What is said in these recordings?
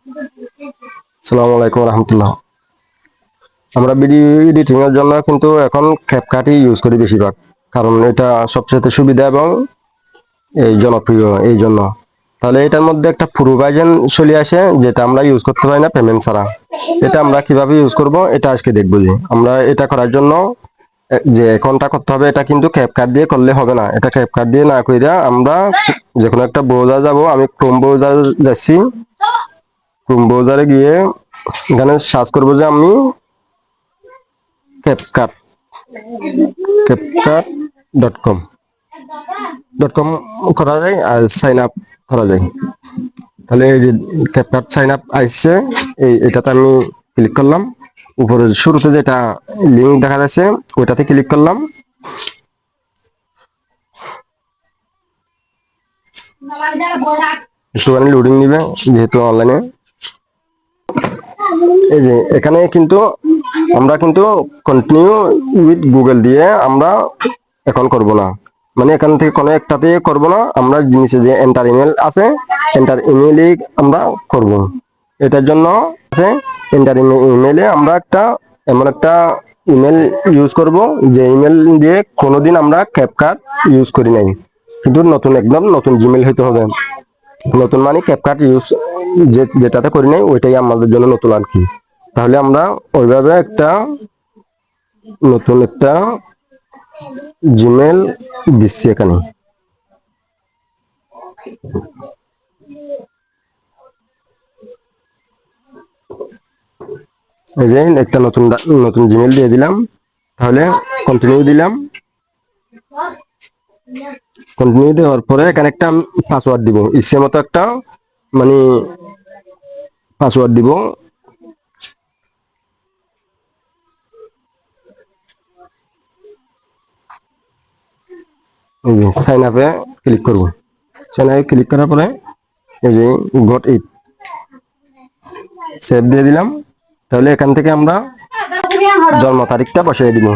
আসসালামু আলাইকুম রহমতুল্লাহ। আমরা ভিডিও এডিটিং এর জন্য কিন্তু এখন ক্যাপকাটই ইউজ করি বেশিরভাগ, কারণ এটা সবচেয়ে সুবিধা এবং এই জনপ্রিয় এই জন্য। তাহলে এটার মধ্যে একটা প্রো ভার্সন চলে আসে যেটা আমরা ইউজ করতে পারি না পেমেন্ট ছাড়া। এটা আমরা কিভাবে ইউজ করব এটা আজকে দেখবো। যে আমরা এটা করার জন্য যে অ্যাকাউন্টটা করতে হবে, এটা কিন্তু ক্যাপকাট দিয়ে করলে হবে না। এটা ক্যাপকাট দিয়ে না কইরা আমরা যে কোনো একটা ব্রাউজার যাব। আমি ক্রোম ব্রাউজার যাচ্ছি। ক্রোম ব্রাউজারে গিয়ে এখানে সার্চ করবো যে আমি ক্যাপকাট ক্যাপকাট .com করা যায় আর সাইন আপ করা যায়। তাহলে এই যে ক্যাপকাট সাইন আপ আসছে, এটাতে আমি ক্লিক করলাম। উপরে শুরুতে যেটা লিঙ্ক দেখা যাচ্ছে ওইটাতে ক্লিক করলাম। একটুখানি লোডিং নিবে যেহেতু অনলাইনে। এই যে এখানে কিন্তু আমরা কিন্তু কন্টিনিউ উইথ গুগল দিয়ে আমরা এখন করব না, মানে এখান থেকে কোনো একটাতে করব না। আমরা নিচে যে এন্টার ইমেল আছে, এন্টার ইমেলে আমরা করব। এটার জন্য আছে এন্টার ইমেলে আমরা এমন একটা ইমেল ইউজ করব যে ইমেল দিয়ে কোনোদিন আমরা ক্যাপকাট ইউজ করি নাই, কিন্তু নতুন একদম নতুন জিমেল হইতে হবে। নতুন মানে ক্যাপকাট ইউজ যেটাতে করি নাই ওইটাই আমাদের জন্য নতুন আর কি। তাহলে আমরা ওইভাবে নতুন একটা জিমেল দিচ্ছি এখানে। এই যে একটা নতুন জিমেল দিয়ে দিলাম। তাহলে কন্টিনিউ দিলাম। কন্টিনিউ দেওয়ার পরে এখানে একটা পাসওয়ার্ড দিব, ইচ্ছে মতো একটা মানে পাসওয়ার্ড দিব। সাইন আপে ক্লিক করব। সাইন আপে ক্লিক করার পরে এই যে গট ইট সেভ দিয়ে দিলাম। তাহলে এখান থেকে আমরা জন্ম তারিখটা বসিয়ে দিব।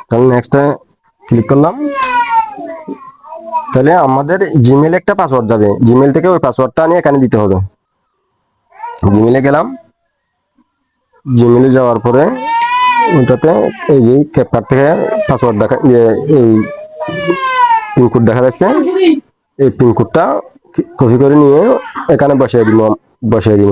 তাহলে নেক্সটে ক্লিক করলাম। তাহলে আমাদের জিমেলে একটা পাসওয়ার্ড যাবে, জিমেল থেকে ওই পাসওয়ার্ডটা নিয়ে এখানে দিতে হবে। জিমেলে গেলাম। জিমেলে যাওয়ার পরে ওটাতে এই যে ক্যাপকাট থেকে পাসওয়ার্ড দেখা এই পিনকোড দেখা যাচ্ছে। এই পিনকোডটা কপি করে নিয়ে এখানে বসিয়ে দিব।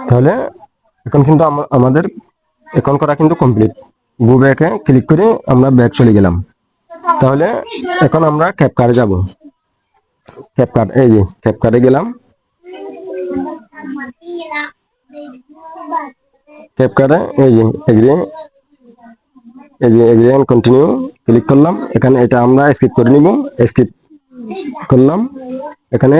তাহলে এখন কিন্তু আমাদের এখন করা কিন্তু কমপ্লিট। গো ব্যাকে ক্লিক করে আমরা ব্যাক চলে গেলাম। তাহলে এখন আমরা ক্যাপকাটে যাব। ক্যাপকাট এই যে ক্যাপকাটে গেলাম। ক্যাপকাটে এই যে এগ্রি এন্ড কন্টিনিউ ক্লিক করলাম। এখানে এটা আমরা স্কিপ করে নিব। স্কিপ করলাম। এখানে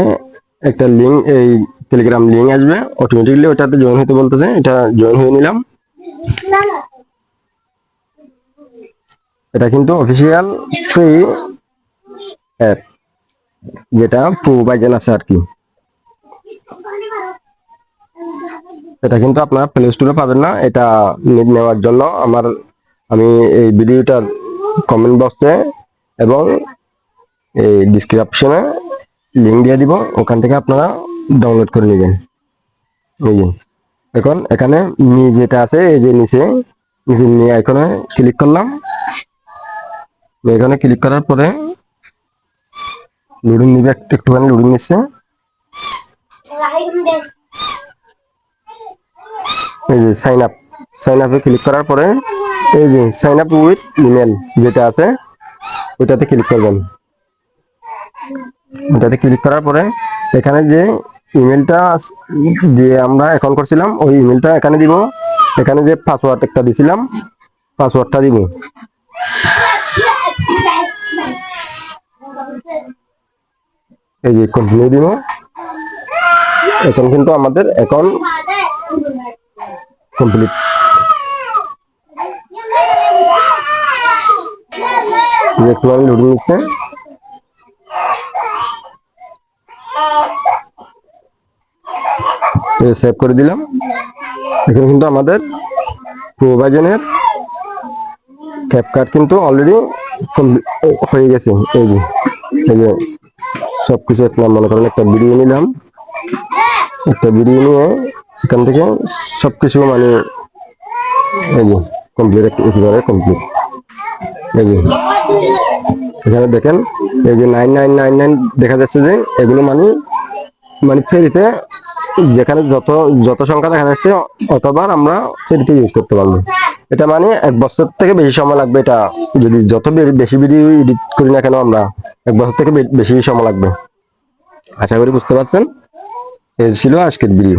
একটা লিঙ্ক, এই টেলিগ্রাম লিঙ্ক আসবে অটোমেটিকলি, ওটাতে জয়েন হতে বলতেছে। এটা জয়েন হয়ে নিলাম। এটা কিন্তু অফিসিয়াল ফ্রি অ্যাপ, যেটা প্রো ভার্সন আছে আর কি। এটা কিন্তু আপনার প্লে স্টোরে পাবেন না। এটা নেওয়ার জন্য আমি এই ভিডিওটার কমেন্ট বক্সে এবং এই ডিসক্রিপশনে লিঙ্ক দিয়ে দিব, ওখান থেকে আপনারা ডাউনলোড করে নেবেন। এই যে এখন এখানে যেটা আছে এই যে নিচে নিয়ে আইকনে ক্লিক করলাম। এখানে ক্লিক করার পরে লোডিং নিবে, একটুখানি লোডিং নিচ্ছে। এই যে সাইন আপে ক্লিক করার পরে এই যে সাইন আপ উইথ ইমেল যেটা আছে ওটাতে ক্লিক করবেন। ওটাতে ক্লিক করার পরে এখানে যে ইমেলটা দিয়ে আমরা অ্যাকাউন্ট করছিলাম ওই ইমেলটা এখানে দিব। এখানে যে পাসওয়ার্ড একটা দিছিলাম পাসওয়ার্ডটা দিব। এই যে কন্টিনিউ দিব। এখন কিন্তু আমাদের অ্যাকাউন্ট কমপ্লিট। একটু লোডিং নিচ্ছে। সেভ করে দিলাম। এখানে কিন্তু আমাদের প্রোভাইজনের ক্যাপকাট কিন্তু অলরেডি হয়ে গেছে। এই যে সবকিছু আপনার মনে করেন একটা ভিডিও নিলাম, একটা ভিডিও নিয়ে এখান থেকে সবকিছু মানে এই যে কমপ্লিট, একেবারে কমপ্লিট। এই যে এখানে দেখেন এই যে 9999 দেখা যাচ্ছে যে এগুলো মানে মানে ফেরিতে যেখানে যত যত সংখ্যা দেখা যাচ্ছে অতবার আমরা ফেরিতে ইউজ করতে পারবো। এটা মানে 1 বছর থেকে বেশি সময় লাগবে। এটা যদি যত বেশি ভিডিও এডিট করি না কেন আমরা 1 বছর থেকে বেশি সময় লাগবে। আশা করি বুঝতে পারছেন। এই ছিল আজকের ভিডিও।